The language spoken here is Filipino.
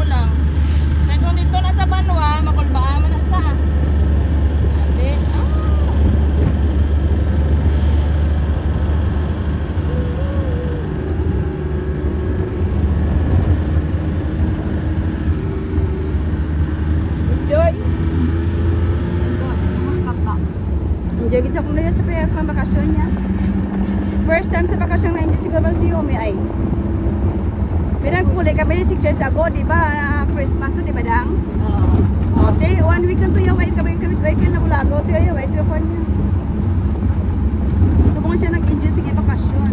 lang. Kaya kung dito na sa Banwa, makulbaan man na sa. Ate, enjoy. Enjoy gid sa kung sa bakasyon niya. First time sa bakasyon na enjoy siguro si Yumi ay. Pirang kulay kami 6 years ago, di ba? Christmas to, di ba dang? Oo. Okay, 1 week lang to yung wait kami na Bulago to yung wait ko niya. So kung siya nag-enjoy sige bakasyon.